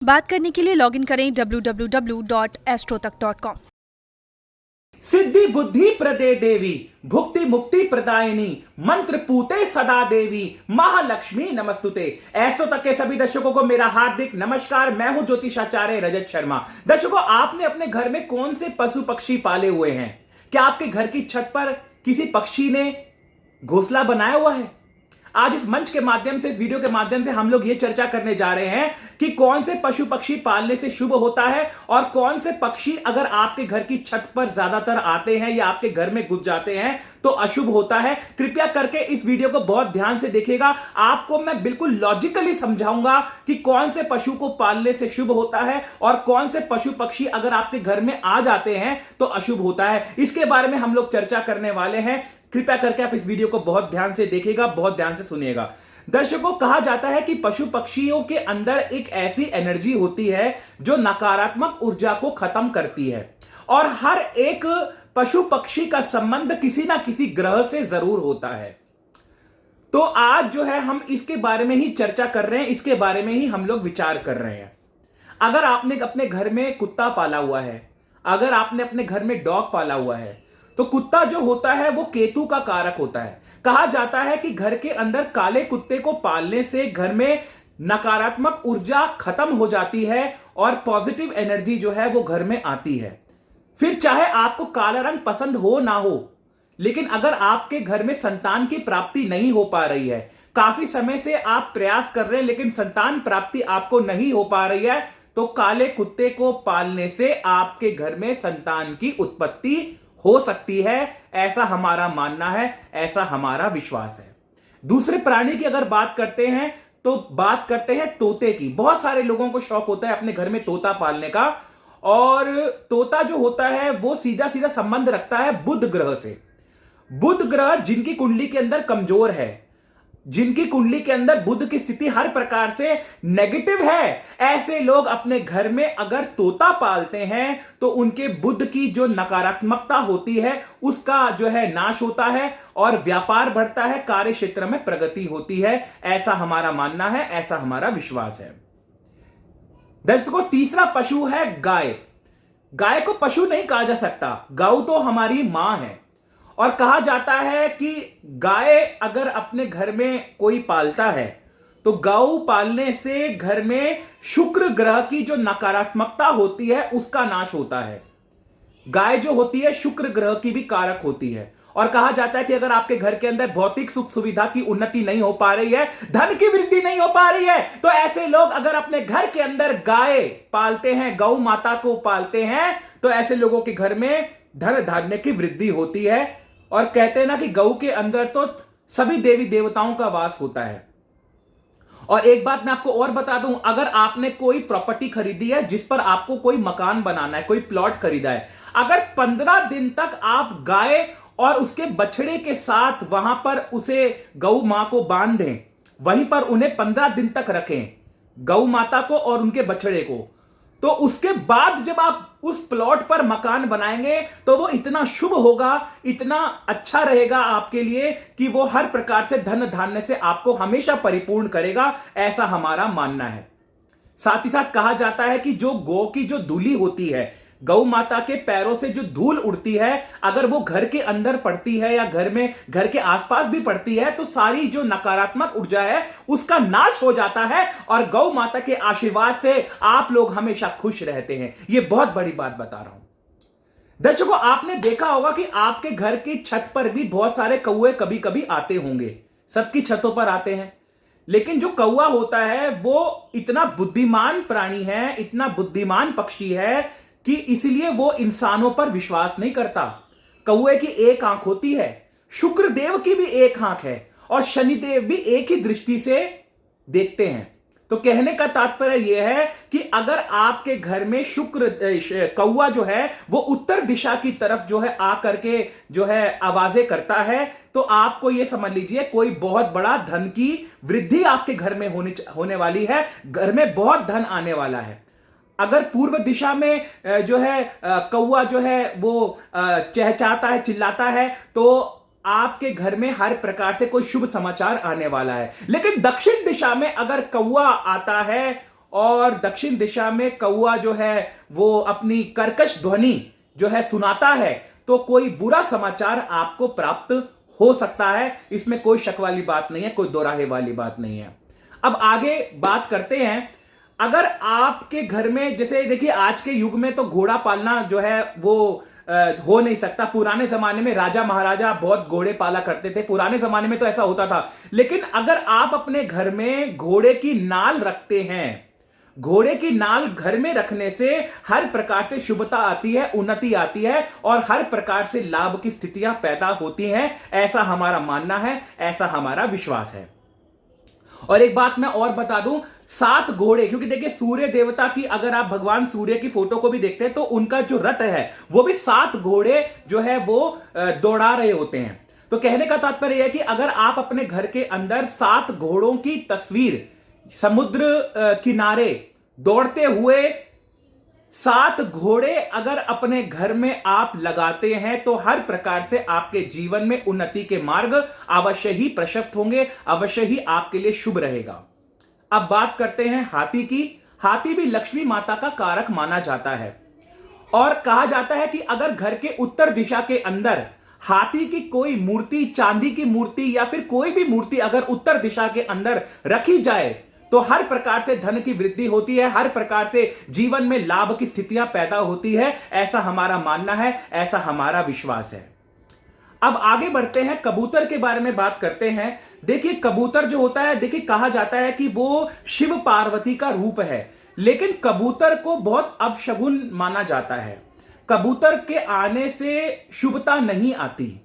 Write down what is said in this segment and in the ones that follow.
बात करने के लिए लॉगिन करें www.astrotak.com। सिद्धि बुद्धि प्रदे देवी, भुक्ति मुक्ति प्रदायिनी, मंत्र पूते सदा देवी, महालक्ष्मी नमस्तुते। एस्ट्रो तक के सभी दर्शकों को मेरा हार्दिक नमस्कार। मैं हूं ज्योतिषाचार्य रजत शर्मा। दर्शकों, आपने अपने घर में कौन से पशु पक्षी पाले हुए हैं? क्या आपके घर की छत पर किसी पक्षी ने घोंसला बनाया हुआ है? आज इस मंच के माध्यम से, इस वीडियो के माध्यम से हम लोग ये चर्चा करने जा रहे हैं कि कौन से पशु पक्षी पालने से शुभ होता है और कौन से पक्षी अगर आपके घर की छत पर ज्यादातर आते हैं या आपके घर में घुस जाते हैं तो अशुभ होता है। कृपया करके इस वीडियो को बहुत ध्यान से देखिएगा। आपको मैं बिल्कुल लॉजिकली समझाऊंगा कि कौन से पशु को पालने से शुभ होता है और कौन से पशु पक्षी अगर आपके घर में आ जाते हैं तो अशुभ होता है। इसके बारे में हम लोग चर्चा करने वाले हैं। कृपया करके आप इस वीडियो को बहुत ध्यान से देखिएगा, बहुत ध्यान से सुनिएगा। दर्शकों, कहा जाता है कि पशु पक्षियों के अंदर एक ऐसी एनर्जी होती है जो नकारात्मक ऊर्जा को खत्म करती है और हर एक पशु पक्षी का संबंध किसी ना किसी ग्रह से जरूर होता है। तो आज जो है हम इसके बारे में ही चर्चा कर रहे हैं, इसके बारे में ही हम लोग विचार कर रहे हैं। अगर आपने अपने घर में कुत्ता पाला हुआ है, अगर आपने अपने घर में डॉग पाला हुआ है, तो कुत्ता जो होता है वो केतु का कारक होता है। कहा जाता है कि घर के अंदर काले कुत्ते को पालने से घर में नकारात्मक ऊर्जा खत्म हो जाती है और पॉजिटिव एनर्जी जो है वो घर में आती है। फिर चाहे आपको काला रंग पसंद हो ना हो, लेकिन अगर आपके घर में संतान की प्राप्ति नहीं हो पा रही है, काफी समय से आप प्रयास कर रहे हैं लेकिन संतान प्राप्ति आपको नहीं हो पा रही है, तो काले कुत्ते को पालने से आपके घर में संतान की उत्पत्ति हो सकती है। ऐसा हमारा मानना है, ऐसा हमारा विश्वास है। दूसरे प्राणी की अगर बात करते हैं तो बात करते हैं तोते की। बहुत सारे लोगों को शौक होता है अपने घर में तोता पालने का, और तोता जो होता है वो सीधा सीधा संबंध रखता है बुध ग्रह से। बुध ग्रह जिनकी कुंडली के अंदर कमजोर है, जिनकी कुंडली के अंदर बुध की स्थिति हर प्रकार से नेगेटिव है, ऐसे लोग अपने घर में अगर तोता पालते हैं तो उनके बुध की जो नकारात्मकता होती है उसका जो है नाश होता है और व्यापार बढ़ता है, कार्य क्षेत्र में प्रगति होती है। ऐसा हमारा मानना है, ऐसा हमारा विश्वास है। दर्शकों, तीसरा पशु है गाय। गाय को पशु नहीं कहा जा सकता, गौ तो हमारी मां है। और कहा जाता है कि गाय अगर अपने घर में कोई पालता है तो गौ पालने से घर में शुक्र ग्रह की जो नकारात्मकता होती है उसका नाश होता है। गाय जो होती है शुक्र ग्रह की भी कारक होती है। और कहा जाता है कि अगर आपके घर के अंदर भौतिक सुख सुविधा की उन्नति नहीं हो पा रही है, धन की वृद्धि नहीं हो पा रही है, तो ऐसे लोग अगर अपने घर के अंदर गाय पालते हैं, गौ माता को पालते हैं, तो ऐसे लोगों के घर में धन धान्य की वृद्धि होती है। और कहते हैं ना कि गऊ के अंदर तो सभी देवी देवताओं का वास होता है। और एक बात मैं आपको और बता दूं, अगर आपने कोई प्रॉपर्टी खरीदी है जिस पर आपको कोई मकान बनाना है, कोई प्लॉट खरीदा है, अगर 15 दिन तक आप गाय और उसके बछड़े के साथ वहां पर उसे गऊ मां को बांध दें, वहीं पर उन्हें 15 दिन तक रखें, गऊ माता को और उनके बछड़े को, तो उसके बाद जब आप उस प्लॉट पर मकान बनाएंगे तो वो इतना शुभ होगा, इतना अच्छा रहेगा आपके लिए कि वो हर प्रकार से धन धान्य से आपको हमेशा परिपूर्ण करेगा। ऐसा हमारा मानना है। साथ ही साथ कहा जाता है कि जो गौ की जो धूली होती है, गौ माता के पैरों से जो धूल उड़ती है, अगर वो घर के अंदर पड़ती है या घर में, घर के आसपास भी पड़ती है, तो सारी जो नकारात्मक ऊर्जा है उसका नाश हो जाता है और गौ माता के आशीर्वाद से आप लोग हमेशा खुश रहते हैं। ये बहुत बड़ी बात बता रहा हूं। दर्शकों, आपने देखा होगा कि आपके घर की छत पर भी बहुत सारे कौवे कभी कभी आते होंगे। सबकी छतों पर आते हैं, लेकिन जो कौवा होता है वो इतना बुद्धिमान प्राणी है, इतना बुद्धिमान पक्षी है कि इसलिए वो इंसानों पर विश्वास नहीं करता। कौवे की एक आंख होती है, शुक्र देव की भी एक आंख है और शनिदेव भी एक ही दृष्टि से देखते हैं। तो कहने का तात्पर्य यह है कि अगर आपके घर में शुक्र कौवा जो है वो उत्तर दिशा की तरफ जो है आकर के जो है आवाजें करता है, तो आपको यह समझ लीजिए कोई बहुत बड़ा धन की वृद्धि आपके घर में होने वाली है, घर में बहुत धन आने वाला है। अगर पूर्व दिशा में जो है कौवा जो है वो चहचहाता है, चिल्लाता है, तो आपके घर में हर प्रकार से कोई शुभ समाचार आने वाला है। लेकिन दक्षिण दिशा में अगर कौवा आता है और दक्षिण दिशा में कौआ जो है वो अपनी कर्कश ध्वनि जो है सुनाता है, तो कोई बुरा समाचार आपको प्राप्त हो सकता है। इसमें कोई शक वाली बात नहीं है, कोई दोराहे वाली बात नहीं है। अब आगे बात करते हैं, अगर आपके घर में, जैसे देखिए आज के युग में तो घोड़ा पालना जो है वो हो नहीं सकता। पुराने जमाने में राजा महाराजा बहुत घोड़े पाला करते थे, पुराने जमाने में तो ऐसा होता था। लेकिन अगर आप अपने घर में घोड़े की नाल रखते हैं, घोड़े की नाल घर में रखने से हर प्रकार से शुभता आती है, उन्नति आती है और हर प्रकार से लाभ की स्थितियां पैदा होती हैं। ऐसा हमारा मानना है, ऐसा हमारा विश्वास है। और एक बात मैं और बता दूं, 7 घोड़े, क्योंकि देखिए सूर्य देवता की अगर आप भगवान सूर्य की फोटो को भी देखते हैं तो उनका जो रथ है वो भी 7 घोड़े जो है वो दौड़ा रहे होते हैं। तो कहने का तात्पर्य है कि अगर आप अपने घर के अंदर 7 घोड़ों की तस्वीर समुद्र किनारे दौड़ते हुए 7 घोड़े अगर अपने घर में आप लगाते हैं तो हर प्रकार से आपके जीवन में उन्नति के मार्ग अवश्य ही प्रशस्त होंगे, अवश्य ही आपके लिए शुभ रहेगा। अब बात करते हैं हाथी की। हाथी भी लक्ष्मी माता का कारक माना जाता है और कहा जाता है कि अगर घर के उत्तर दिशा के अंदर हाथी की कोई मूर्ति, चांदी की मूर्ति या फिर कोई भी मूर्ति अगर उत्तर दिशा के अंदर रखी जाए तो हर प्रकार से धन की वृद्धि होती है, हर प्रकार से जीवन में लाभ की स्थितियां पैदा होती है। ऐसा हमारा मानना है, ऐसा हमारा विश्वास है। अब आगे बढ़ते हैं, कबूतर के बारे में बात करते हैं। देखिए कबूतर जो होता है, देखिए कहा जाता है कि वो शिव पार्वती का रूप है, लेकिन कबूतर को बहुत अपशगुन माना जाता है। कबूतर के आने से शुभता नहीं आती।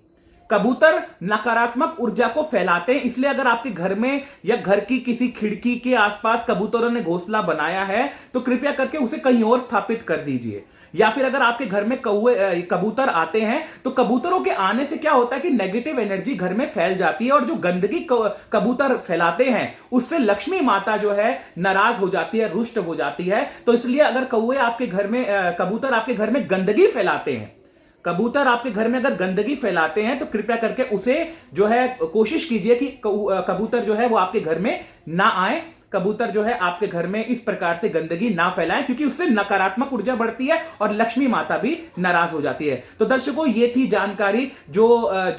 कबूतर नकारात्मक ऊर्जा को फैलाते हैं, इसलिए अगर आपके घर में या घर की किसी खिड़की के आसपास कबूतरों ने घोंसला बनाया है तो कृपया करके उसे कहीं और स्थापित कर दीजिए। या फिर अगर आपके घर में कबूतर आते हैं तो कबूतरों के आने से क्या होता है कि नेगेटिव एनर्जी घर में फैल जाती है और जो गंदगी कबूतर फैलाते हैं उससे लक्ष्मी माता जो है नाराज हो जाती है, रुष्ट हो जाती है। तो इसलिए अगर कौवे आपके घर में कबूतर आपके घर में गंदगी फैलाते हैं, कबूतर आपके घर में अगर गंदगी फैलाते हैं तो कृपया करके उसे जो है कोशिश कीजिए कि कबूतर जो है वो आपके घर में ना आए, कबूतर जो है आपके घर में इस प्रकार से गंदगी ना फैलाएं, क्योंकि उससे नकारात्मक ऊर्जा बढ़ती है और लक्ष्मी माता भी नाराज हो जाती है। तो दर्शकों ये थी जानकारी जो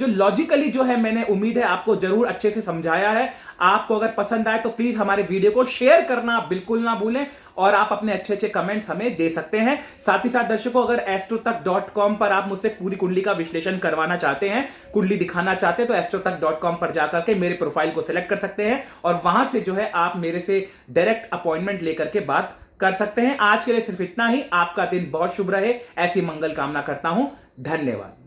लॉजिकली जो है, मैंने उम्मीद है आपको जरूर अच्छे से समझाया है। आपको अगर पसंद आए तो प्लीज हमारे वीडियो को शेयर करना बिल्कुल ना भूलें और आप अपने अच्छे अच्छे कमेंट्स हमें दे सकते हैं। साथ ही साथ दर्शकों, अगर एस्ट्रोतक.com पर आप मुझसे पूरी कुंडली का विश्लेषण करवाना चाहते हैं, कुंडली दिखाना चाहते हैं, तो एस्ट्रोतक.com पर जाकर के मेरे प्रोफाइल को सिलेक्ट कर सकते हैं और वहां से जो है आप मेरे से डायरेक्ट अपॉइंटमेंट लेकर के बात कर सकते हैं। आज के लिए सिर्फ इतना ही। आपका दिन बहुत शुभ रहे, ऐसी मंगल कामना करता हूं। धन्यवाद।